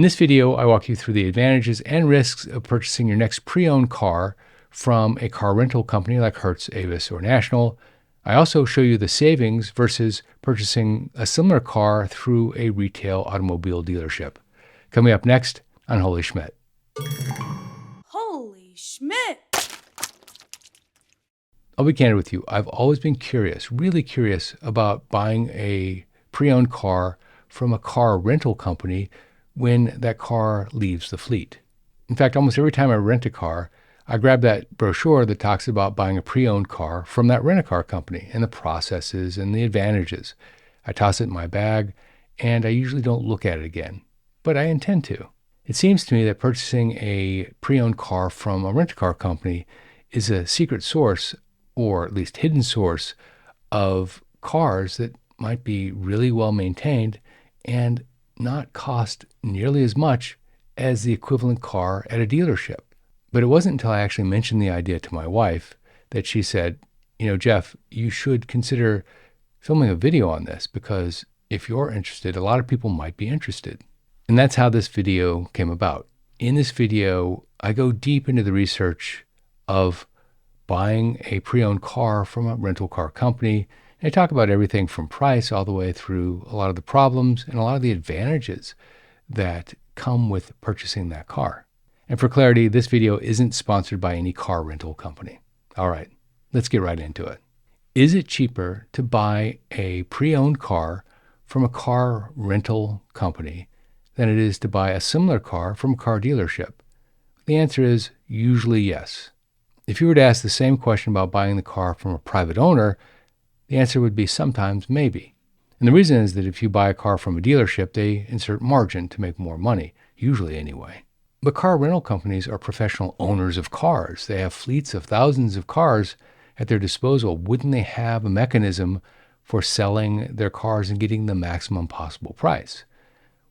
In this video, I walk you through the advantages and risks of purchasing your next pre-owned car from a car rental company like Hertz, Avis, or National. I also show you the savings versus purchasing a similar car through a retail automobile dealership. Coming up next on Holy Schmidt. Holy Schmidt! I'll be candid with you. I've always been curious, really curious about buying a pre-owned car from a car rental company when that car leaves the fleet. In fact, almost every time I rent a car, I grab that brochure that talks about buying a pre-owned car from that rent-a-car company and the processes and the advantages. I toss it in my bag, and I usually don't look at it again, but I intend to. It seems to me that purchasing a pre-owned car from a rent-a-car company is a secret source, or at least hidden source, of cars that might be really well maintained and not cost nearly as much as the equivalent car at a dealership. But it wasn't until I actually mentioned the idea to my wife that she said, Jeff, you should consider filming a video on this, because if you're interested, a lot of people might be interested. And that's how this video came about. In this video, I go deep into the research of buying a pre-owned car from a rental car company. And I talk about everything from price all the way through a lot of the problems and a lot of the advantages that come with purchasing that car. And for clarity, this video isn't sponsored by any car rental company. All right, let's get right into it. Is it cheaper to buy a pre-owned car from a car rental company than it is to buy a similar car from a car dealership? The answer is usually yes. If you were to ask the same question about buying the car from a private owner, the answer would be sometimes maybe. And the reason is that if you buy a car from a dealership, they insert margin to make more money, usually anyway. But car rental companies are professional owners of cars. They have fleets of thousands of cars at their disposal. Wouldn't they have a mechanism for selling their cars and getting the maximum possible price?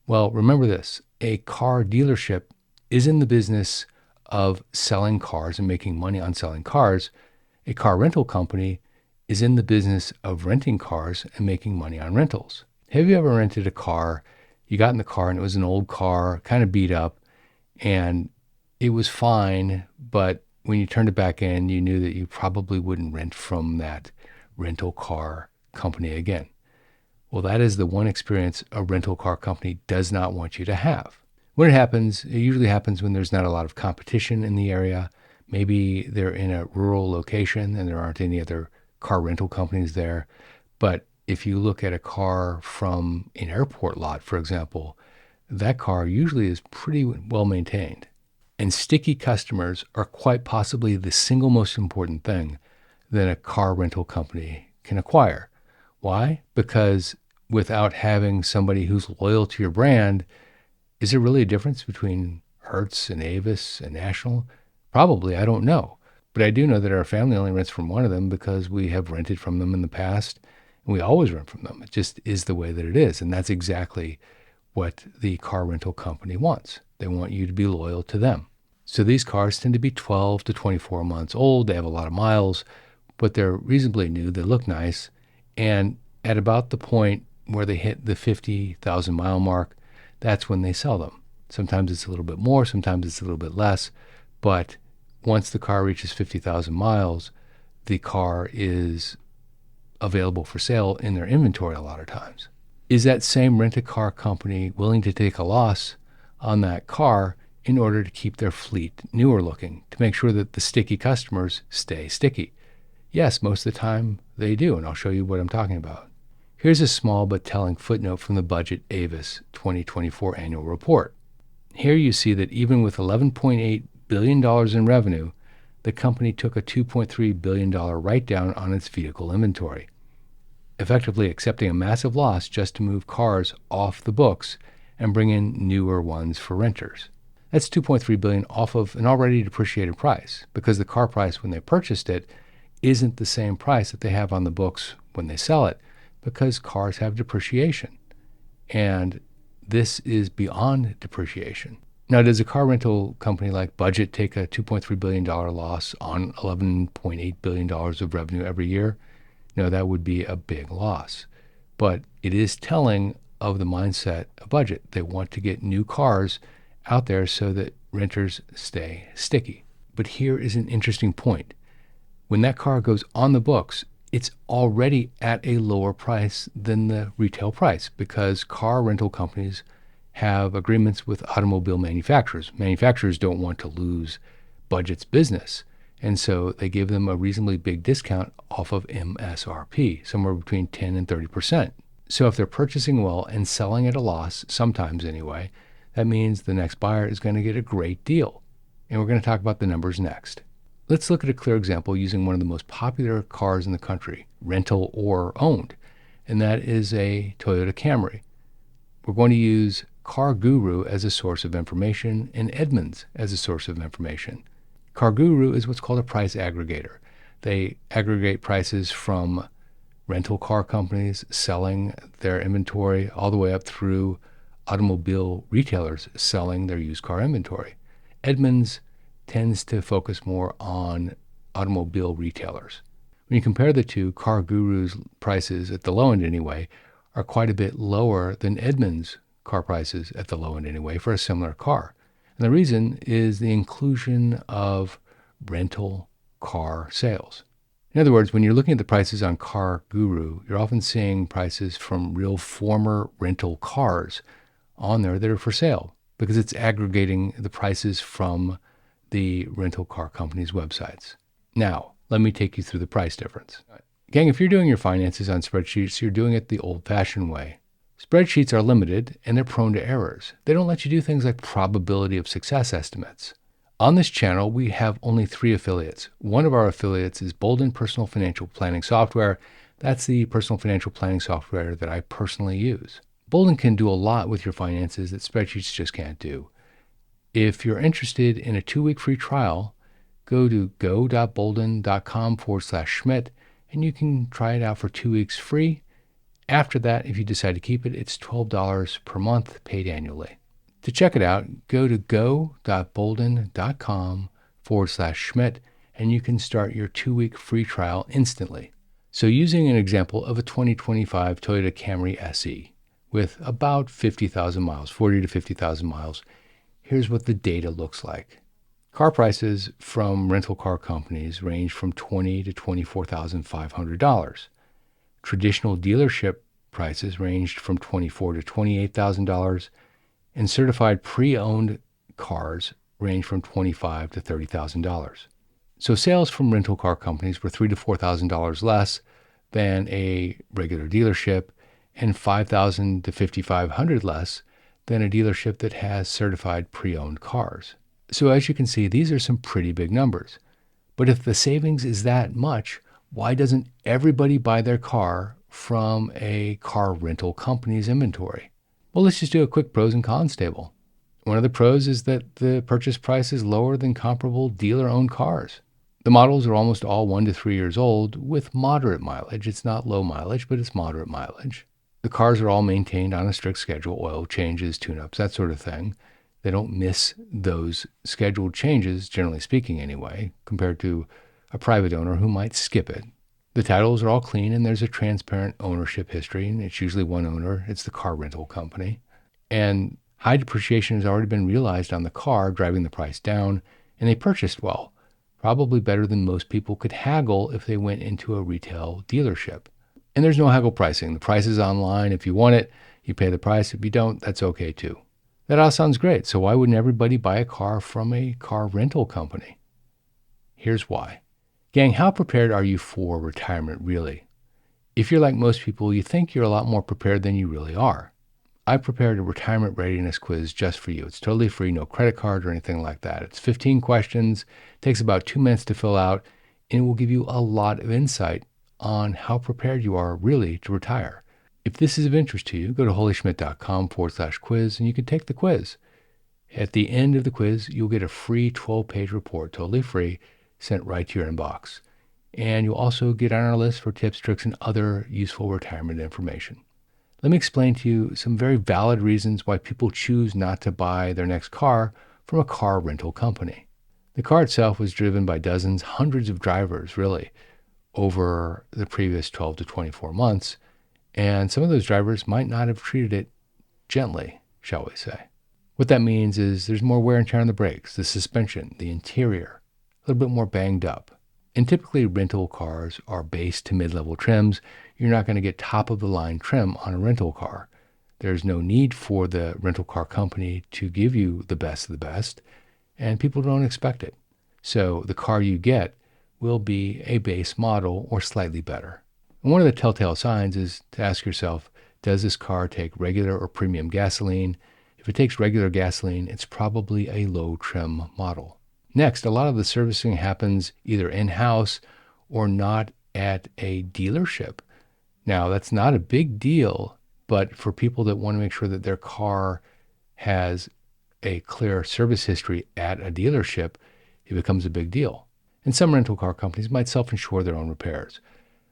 Well, remember this, a car dealership is in the business of selling cars and making money on selling cars. A car rental company is in the business of renting cars and making money on rentals. Have you ever rented a car? You got in the car and it was an old car, kind of beat up, and it was fine, but when you turned it back in, you knew that you probably wouldn't rent from that rental car company again. Well, that is the one experience a rental car company does not want you to have. When it happens, it usually happens when there's not a lot of competition in the area. Maybe they're in a rural location and there aren't any other car rental companies there. But if you look at a car from an airport lot, for example, that car usually is pretty well maintained. And sticky customers are quite possibly the single most important thing that a car rental company can acquire. Why? Because without having somebody who's loyal to your brand, is there really a difference between Hertz and Avis and National? Probably, I don't know. But I do know that our family only rents from one of them because we have rented from them in the past, and we always rent from them. It just is the way that it is, and that's exactly what the car rental company wants. They want you to be loyal to them. So these cars tend to be 12 to 24 months old. They have a lot of miles, but they're reasonably new. They look nice. And at about the point where they hit the 50,000 mile mark, that's when they sell them. Sometimes it's a little bit more, sometimes it's a little bit less, but once the car reaches 50,000 miles, the car is available for sale in their inventory a lot of times. Is that same rent-a-car company willing to take a loss on that car in order to keep their fleet newer looking, to make sure that the sticky customers stay sticky? Yes, most of the time they do, and I'll show you what I'm talking about. Here's a small but telling footnote from the Budget Avis 2024 annual report. Here you see that even with $11.8 billion in revenue, the company took a $2.3 billion write-down on its vehicle inventory, effectively accepting a massive loss just to move cars off the books and bring in newer ones for renters. That's $2.3 billion off of an already depreciated price, because the car price when they purchased it isn't the same price that they have on the books when they sell it, because cars have depreciation. And this is beyond depreciation. Now, does a car rental company like Budget take a $2.3 billion loss on $11.8 billion of revenue every year? No, that would be a big loss. But it is telling of the mindset of budget. They want to get new cars out there so that renters stay sticky. But here is an interesting point. When that car goes on the books, it's already at a lower price than the retail price because car rental companies have agreements with automobile manufacturers. Manufacturers don't want to lose budget's business, and so they give them a reasonably big discount off of MSRP, somewhere between 10 and 30%. So if they're purchasing well and selling at a loss, sometimes anyway, that means the next buyer is going to get a great deal. And we're going to talk about the numbers next. Let's look at a clear example using one of the most popular cars in the country, rental or owned, and that is a Toyota Camry. We're going to use Car Guru as a source of information and Edmunds as a source of information. Car Guru is what's called a price aggregator. They aggregate prices from rental car companies selling their inventory all the way up through automobile retailers selling their used car inventory. Edmunds tends to focus more on automobile retailers. When you compare the two, Car Guru's prices, at the low end anyway, are quite a bit lower than Edmunds' car prices at the low end anyway for a similar car. And the reason is the inclusion of rental car sales. In other words, when you're looking at the prices on Car Guru, you're often seeing prices from real former rental cars on there that are for sale because it's aggregating the prices from the rental car companies' websites. Now, let me take you through the price difference. Gang, if you're doing your finances on spreadsheets, you're doing it the old-fashioned way. Spreadsheets are limited and they're prone to errors. They don't let you do things like probability of success estimates. On this channel, we have only 3 affiliates. One of our affiliates is BOLDIN Personal Financial Planning Software. That's the personal financial planning software that I personally use. BOLDIN can do a lot with your finances that spreadsheets just can't do. If you're interested in a 2-week free trial, go to go.boldin.com/Schmidt and you can try it out for 2 weeks free. After that, if you decide to keep it, it's $12 per month paid annually. To check it out, go to go.boldin.com/Schmidt and you can start your 2-week free trial instantly. So using an example of a 2025 Toyota Camry SE with about 50,000 miles, 40 to 50,000 miles, here's what the data looks like. Car prices from rental car companies range from $20,000 to $24,500. Traditional dealership prices ranged from $24,000 to $28,000, and certified pre-owned cars range from $25,000 to $30,000. So sales from rental car companies were $3,000 to $4,000 less than a regular dealership, and $5,000 to $5,500 less than a dealership that has certified pre-owned cars. So as you can see, these are some pretty big numbers. But if the savings is that much, why doesn't everybody buy their car from a car rental company's inventory? Well, let's just do a quick pros and cons table. One of the pros is that the purchase price is lower than comparable dealer-owned cars. The models are almost all 1 to 3 years old with moderate mileage. It's not low mileage, but it's moderate mileage. The cars are all maintained on a strict schedule, oil changes, tune-ups, that sort of thing. They don't miss those scheduled changes, generally speaking anyway, compared to a private owner who might skip it. The titles are all clean and there's a transparent ownership history, and it's usually one owner. It's the car rental company. And high depreciation has already been realized on the car, driving the price down, and they purchased well, probably better than most people could haggle if they went into a retail dealership. And there's no haggle pricing. The price is online. If you want it, you pay the price. If you don't, that's okay too. That all sounds great. So why wouldn't everybody buy a car from a car rental company? Here's why. Gang, how prepared are you for retirement really? If you're like most people, you think you're a lot more prepared than you really are. I prepared a retirement readiness quiz just for you. It's totally free, no credit card or anything like that. It's 15 questions, takes about 2 minutes to fill out, and it will give you a lot of insight on how prepared you are really to retire. If this is of interest to you, go to holyschmidt.com/quiz and you can take the quiz. At the end of the quiz, you'll get a free 12-page report, totally free, sent right to your inbox. And you'll also get on our list for tips, tricks, and other useful retirement information. Let me explain to you some very valid reasons why people choose not to buy their next car from a car rental company. The car itself was driven by dozens, hundreds of drivers, really, over the previous 12 to 24 months, and some of those drivers might not have treated it gently, shall we say. What that means is there's more wear and tear on the brakes, the suspension, the interior, a little bit more banged up. And typically rental cars are base to mid-level trims. You're not going to get top-of-the-line trim on a rental car. There's no need for the rental car company to give you the best of the best, and people don't expect it. So the car you get will be a base model or slightly better. And one of the telltale signs is to ask yourself, does this car take regular or premium gasoline? If it takes regular gasoline, it's probably a low trim model. Next, a lot of the servicing happens either in-house or not at a dealership. Now, that's not a big deal, but for people that want to make sure that their car has a clear service history at a dealership, it becomes a big deal. And some rental car companies might self-insure their own repairs.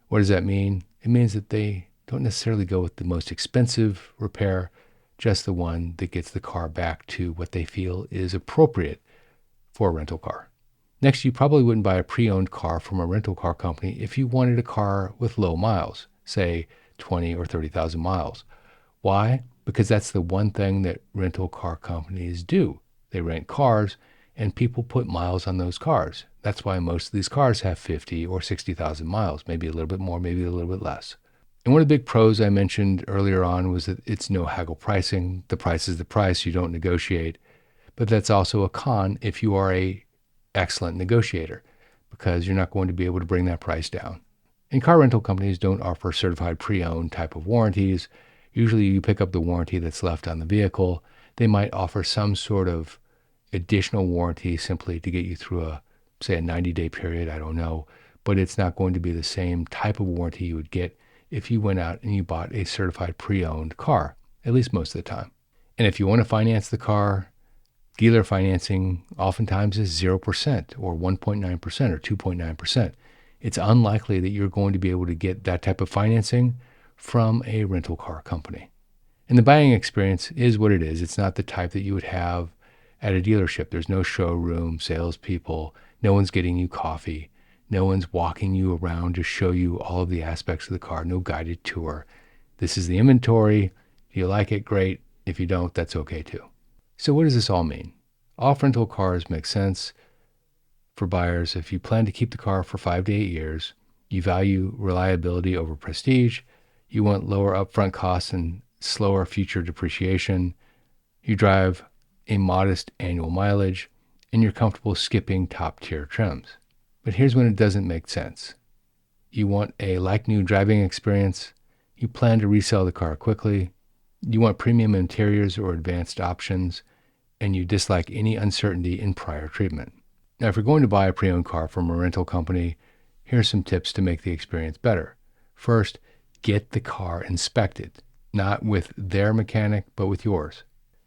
What does that mean? It means that they don't necessarily go with the most expensive repair, just the one that gets the car back to what they feel is appropriate for a rental car. Next, you probably wouldn't buy a pre-owned car from a rental car company if you wanted a car with low miles, say 20 or 30,000 miles. Why? Because that's the one thing that rental car companies do. They rent cars and people put miles on those cars. That's why most of these cars have 50 or 60,000 miles, maybe a little bit more, maybe a little bit less. And one of the big pros I mentioned earlier on was that it's no haggle pricing. The price is the price. You don't negotiate. But that's also a con if you are an excellent negotiator, because you're not going to be able to bring that price down. And car rental companies don't offer certified pre-owned type of warranties. Usually you pick up the warranty that's left on the vehicle. They might offer some sort of additional warranty simply to get you through a 90-day period. I don't know. But it's not going to be the same type of warranty you would get if you went out and you bought a certified pre-owned car, at least most of the time. And if you want to finance the car, dealer financing oftentimes is 0% or 1.9% or 2.9%. It's unlikely that you're going to be able to get that type of financing from a rental car company. And the buying experience is what it is. It's not the type that you would have at a dealership. There's no showroom, salespeople, no one's getting you coffee, no one's walking you around to show you all of the aspects of the car, no guided tour. This is the inventory. If you like it, great. If you don't, that's okay too. So what does this all mean? Off-rental cars make sense for buyers if you plan to keep the car for 5 to 8 years, you value reliability over prestige, you want lower upfront costs and slower future depreciation, you drive a modest annual mileage, and you're comfortable skipping top-tier trims. But here's when it doesn't make sense. You want a like-new driving experience, you plan to resell the car quickly, you want premium interiors or advanced options, and you dislike any uncertainty in prior treatment. Now, if you're going to buy a pre-owned car from a rental company, here's some tips to make the experience better. First, get the car inspected, not with their mechanic, but with yours.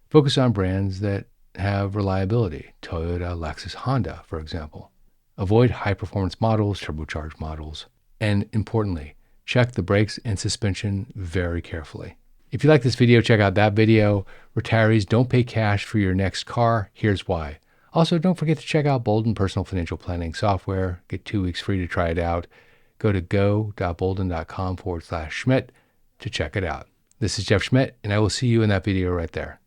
Focus on brands that have reliability, Toyota, Lexus, Honda, for example. Avoid high-performance models, turbocharged models, and importantly, check the brakes and suspension very carefully. If you like this video, check out that video. Retirees don't pay cash for your next car. Here's why. Also, don't forget to check out BOLDIN Personal Financial Planning Software. Get 2 weeks free to try it out. Go to go.boldin.com/Schmidt to check it out. This is Jeff Schmidt, and I will see you in that video right there.